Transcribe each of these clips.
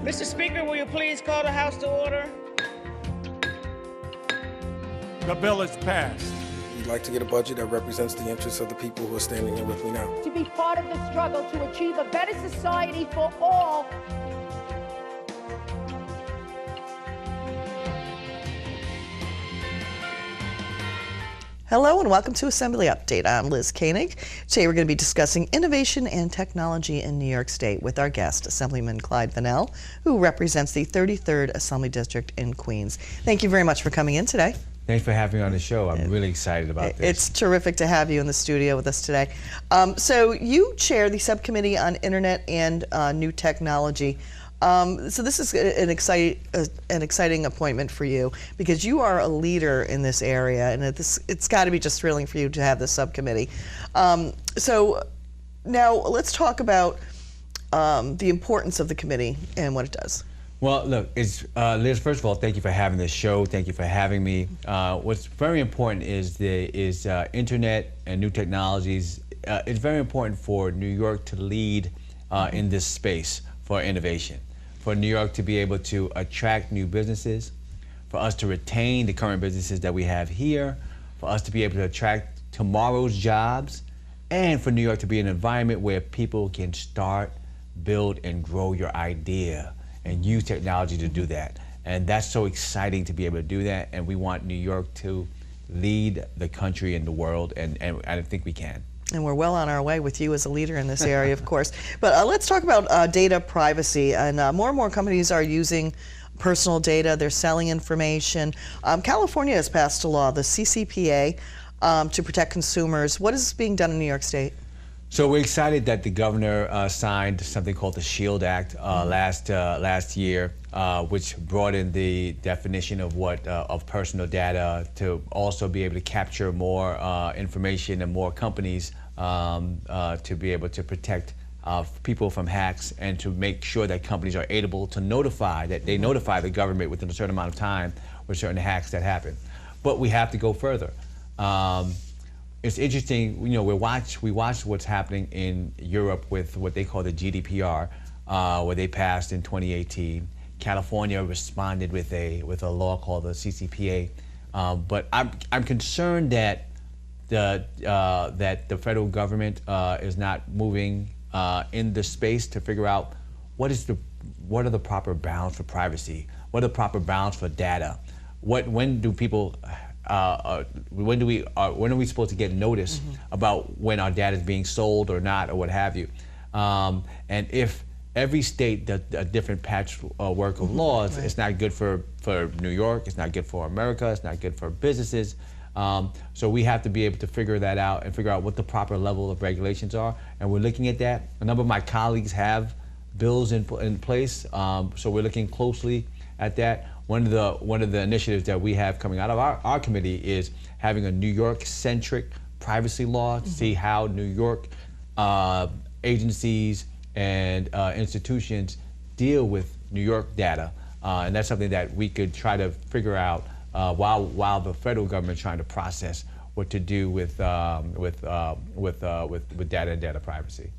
Mr. Speaker, will you please call the House to order? The bill is passed. We'd like to get a budget that represents the interests of the people who are standing here with me now. To be part of the struggle to achieve a better society for all. Hello and welcome to Assembly Update. I'm Liz Koenig. Today we're going to be discussing innovation and technology in New York State with our guest, Assemblyman Clyde Vannell, who represents the 33rd Assembly District in Queens. Thank you very much for coming in today. Thanks for having me on the show. I'm really excited about this. It's terrific to have you in the studio with us today. So you chair the Subcommittee on Internet and New Technology. So this is an exciting appointment for you because you are a leader in this area, and it's got to be just thrilling for you to have this subcommittee. So now let's talk about the importance of the committee and what it does. Well, look, Liz, first of all, thank you for having this show. Thank you for having me. What's very important is internet and new technologies. It's very important for New York to lead in this space for innovation, for New York to be able to attract new businesses, for us to retain the current businesses that we have here, for us to be able to attract tomorrow's jobs, and for New York to be an environment where people can start, build, and grow your idea and use technology to do that. And that's so exciting to be able to do that, and we want New York to lead the country and the world, and I think we can. And we're well on our way with you as a leader in this area, of course. But let's talk about data privacy. And more and more companies are using personal data. They're selling information. California has passed a law, the CCPA, to protect consumers. What is being done in New York State? So we're excited that the governor signed something called the SHIELD Act last year, which brought in the definition of of personal data to also be able to capture more information and more companies to be able to protect people from hacks and to make sure that companies are able to notify the government within a certain amount of time with certain hacks that happen. But we have to go further. It's interesting, you know, we watch what's happening in Europe with what they call the GDPR, where they passed in 2018. California responded with a law called the CCPA, but I'm concerned that the federal government is not moving in the space to figure out what are the proper bounds for privacy, what are the proper bounds for data, when are we supposed to get notice about when our data is being sold or not, or what have you? And if every state does a different patchwork of laws, it's not good for New York, it's not good for America, it's not good for businesses. So we have to be able to figure that out and figure out what the proper level of regulations are. And we're looking at that. A number of my colleagues have bills in place, so we're looking closely at that. One of the initiatives that we have coming out of our committee is having a New York-centric privacy law to see how New York agencies and institutions deal with New York data, and that's something that we could try to figure out while the federal government is trying to process what to do with data and data privacy.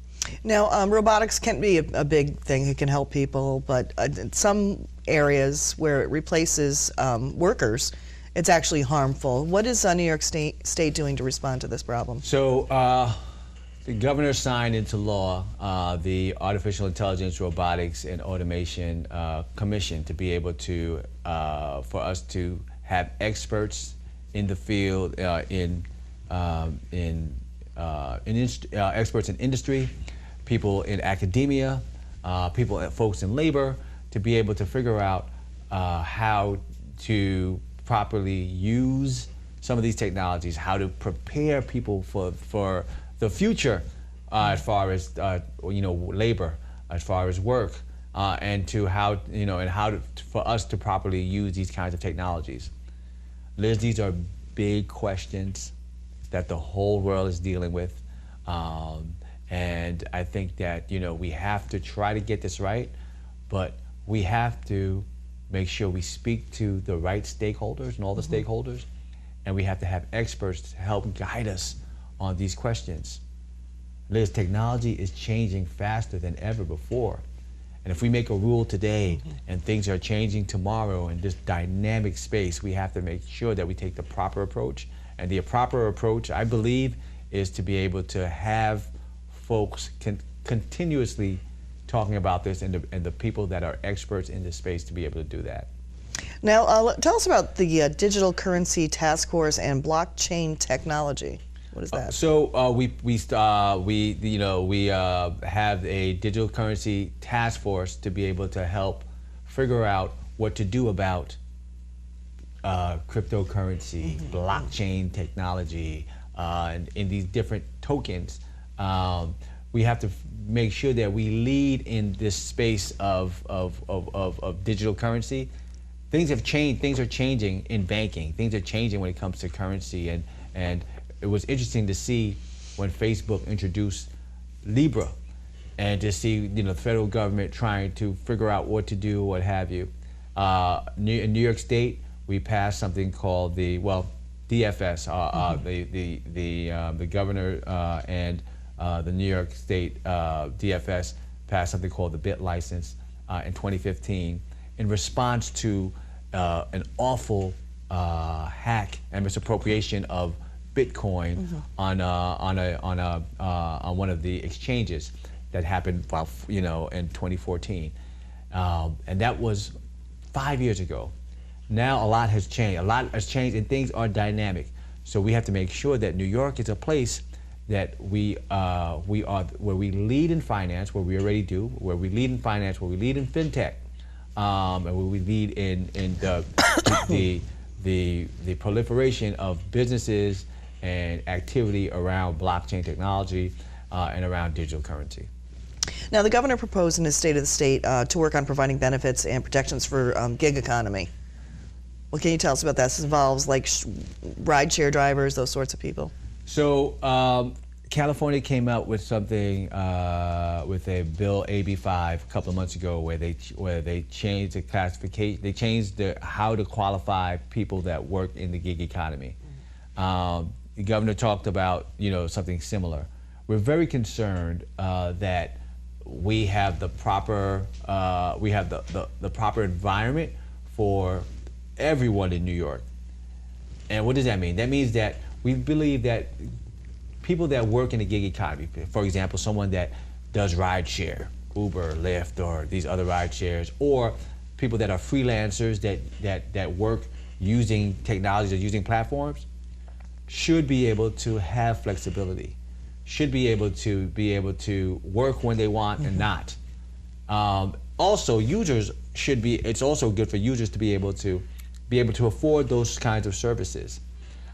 Now, robotics can be a big thing. It can help people, but in some areas where it replaces workers, it's actually harmful. What is New York State doing to respond to this problem? So the governor signed into law the Artificial Intelligence, Robotics, and Automation Commission to be able to, for us to have experts in the field, experts in industry, people in academia, folks in labor, to be able to figure out how to properly use some of these technologies, how to prepare people for the future as far as labor, as far as work, and for us to properly use these kinds of technologies. Liz, these are big questions that the whole world is dealing with. And I think that, we have to try to get this right, but we have to make sure we speak to the right stakeholders and all the stakeholders, and we have to have experts to help guide us on these questions. Liz, technology is changing faster than ever before, And if we make a rule today and things are changing tomorrow in this dynamic space, we have to make sure that we take the proper approach. And the proper approach, I believe, is to be able to have folks continuously talking about this, and the people that are experts in this space to be able to do that. Now, tell us about the Digital Currency Task Force and blockchain technology. What is that? We have a digital currency task force to be able to help figure out what to do about cryptocurrency, blockchain technology, and in these different tokens. We have to make sure that we lead in this space of digital currency. Things have changed. Things are changing in banking. Things are changing when it comes to currency, and it was interesting to see when Facebook introduced Libra, and to see the federal government trying to figure out what to do, what have you. In New York State, we passed something called the DFS. The governor and the New York State DFS passed something called the BIT license in 2015 in response to an awful hack and misappropriation of Bitcoin on one of the exchanges that happened in 2014, and that was 5 years ago. Now a lot has changed. A lot has changed, and things are dynamic. So we have to make sure that New York is a place that we are where we lead in finance, where we already do, where we lead in finance, where we lead in fintech, and where we lead in the proliferation of businesses and activity around blockchain technology and around digital currency. Now, the governor proposed in his State of the State to work on providing benefits and protections for gig economy. What can you tell us about that? This involves like rideshare drivers, those sorts of people. So California came out with something with a bill AB5 a couple of months ago where they changed the classification. They changed how to qualify people that work in the gig economy. The governor talked about something similar. We're very concerned that we have the proper the proper environment for everyone in New York. And what does that mean? That means that we believe that people that work in the gig economy, for example, someone that does rideshare, Uber, Lyft, or these other ride shares, or people that are freelancers that work using technologies or using platforms, should be able to have flexibility, should be able to work when they want and not. Also, users should be. It's also good for users to be able to afford those kinds of services.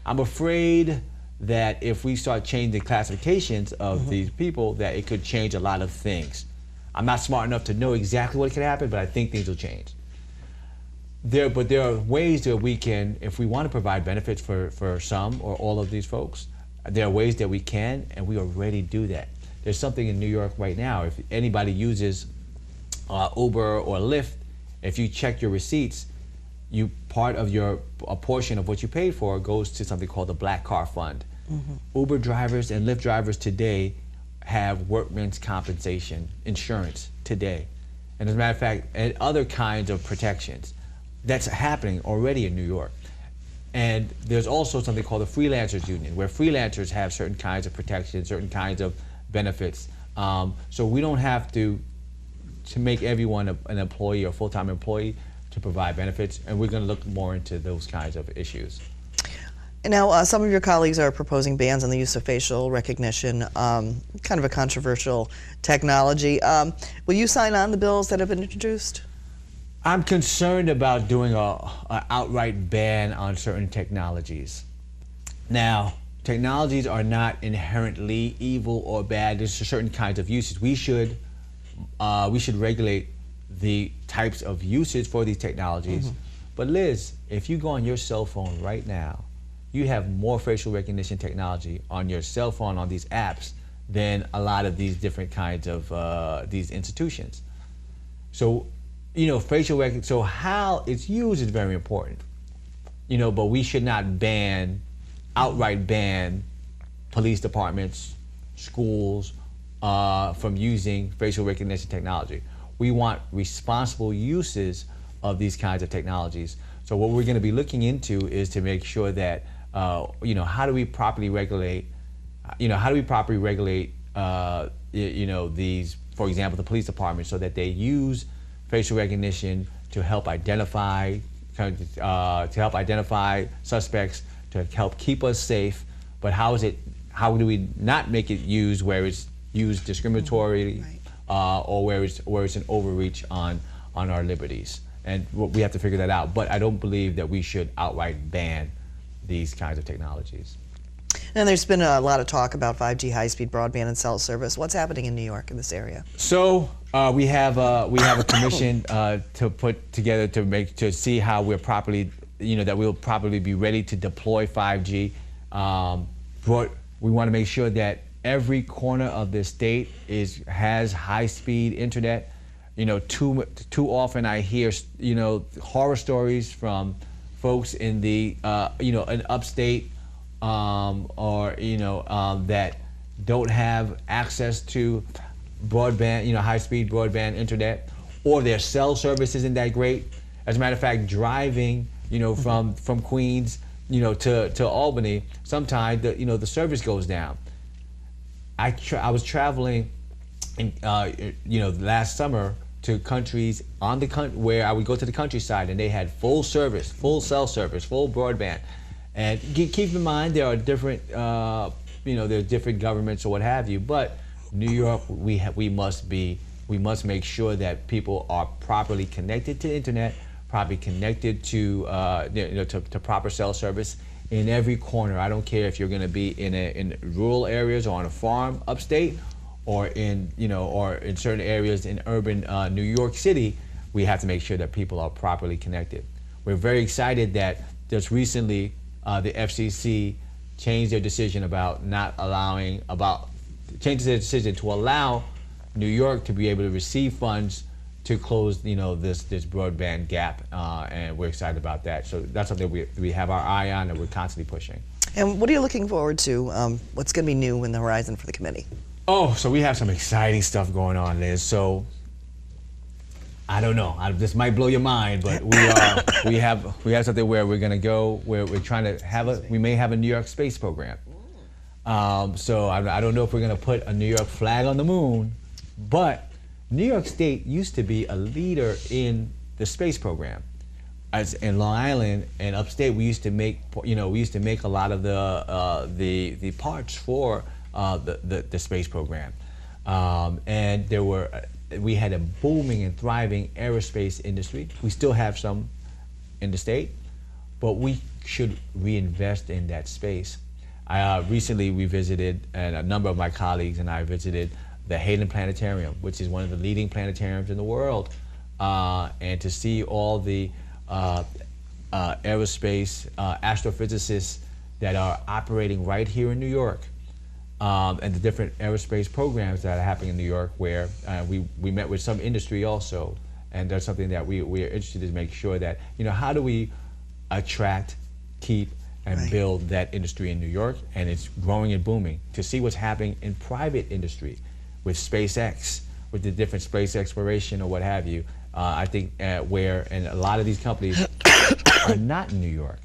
I'm afraid that if we start changing classifications of these people, that it could change a lot of things. I'm not smart enough to know exactly what could happen, but I think things will change. But there are ways that we can, if we want to provide benefits for some or all of these folks, there are ways that we can, and we already do that. There's something in New York right now. If anybody uses Uber or Lyft, if you check your receipts, a portion of what you paid for goes to something called the Black Car Fund. Uber drivers and Lyft drivers today have workman's compensation insurance today. And as a matter of fact, and other kinds of protections. That's happening already in New York. And there's also something called the Freelancers Union, where freelancers have certain kinds of protections, certain kinds of benefits. So we don't have to make everyone an employee or full-time employee to provide benefits, and we're going to look more into those kinds of issues. Now, some of your colleagues are proposing bans on the use of facial recognition, kind of a controversial technology. Will you sign on the bills that have been introduced? I'm concerned about doing an outright ban on certain technologies. Now, technologies are not inherently evil or bad. There's certain kinds of uses. We should regulate the types of usage for these technologies. But Liz, if you go on your cell phone right now, you have more facial recognition technology on your cell phone, on these apps, than a lot of these different kinds of these institutions. So, facial recognition, so how it's used is very important. But we should not outright ban police departments, schools from using facial recognition technology. we want responsible uses of these kinds of technologies. So what we're going to be looking into is to make sure that, how do we properly regulate, these, for example, the police department, so that they use facial recognition to help identify, suspects, to help keep us safe. But how do we not make it used where it's used discriminatorily, or where it's an overreach on our liberties? And we have to figure that out. But I don't believe that we should outright ban these kinds of technologies. And there's been a lot of talk about 5G high-speed broadband and cell service. What's happening in New York in this area? So we have a commission to put together to see how we're properly, that we'll probably be ready to deploy 5G. We want to make sure that every corner of the state has high-speed internet. Too often I hear horror stories from folks in the in upstate that don't have access to broadband, high-speed broadband internet, or their cell service isn't that great. As a matter of fact, driving from Queens to Albany, sometimes the service goes down. I was traveling last summer to countries where I would go to the countryside, and they had full service, full cell service, full broadband. And keep in mind, there are different, there are different governments or what have you. But New York, we must make sure that people are properly connected to the internet, properly connected to to proper cell service in every corner. I don't care if you're going to be in rural areas or on a farm upstate, or in certain areas in urban New York City. We have to make sure that people are properly connected. We're very excited that just recently the FCC changed their decision to allow New York to be able to receive funds to close this broadband gap, and we're excited about that. So that's something we have our eye on, and we're constantly pushing. And what are you looking forward to? What's going to be new in the horizon for the committee? Oh, so we have some exciting stuff going on, Liz. So I don't know. This might blow your mind, but we have something where we're going to go, where we're trying to we may have a New York space program. So I don't know if we're going to put a New York flag on the moon, but New York State used to be a leader in the space program. As in Long Island and upstate, we used to make a lot of the parts for the space program, and we had a booming and thriving aerospace industry. We still have some in the state, but we should reinvest in that space. Recently we visited, and a number of my colleagues and I visited, the Hayden Planetarium, which is one of the leading planetariums in the world, and to see all the aerospace astrophysicists that are operating right here in New York, and the different aerospace programs that are happening in New York, where we met with some industry also, and that's something that we are interested in, to make sure that, how do we attract, keep, and build that industry in New York, and it's growing and booming. To see what's happening in private industry with SpaceX, with the different space exploration or what have you, I think and a lot of these companies are not in New York.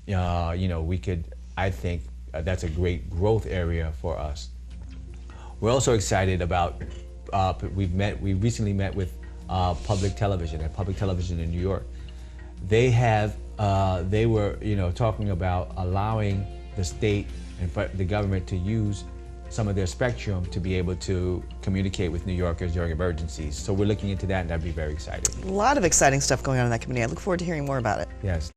I think that's a great growth area for us. We're also excited about, we recently met with public television in New York. They were talking about allowing the state and the government to use some of their spectrum to be able to communicate with New Yorkers during emergencies. So we're looking into that, and that'd be very exciting. A lot of exciting stuff going on in that committee. I look forward to hearing more about it. Yes.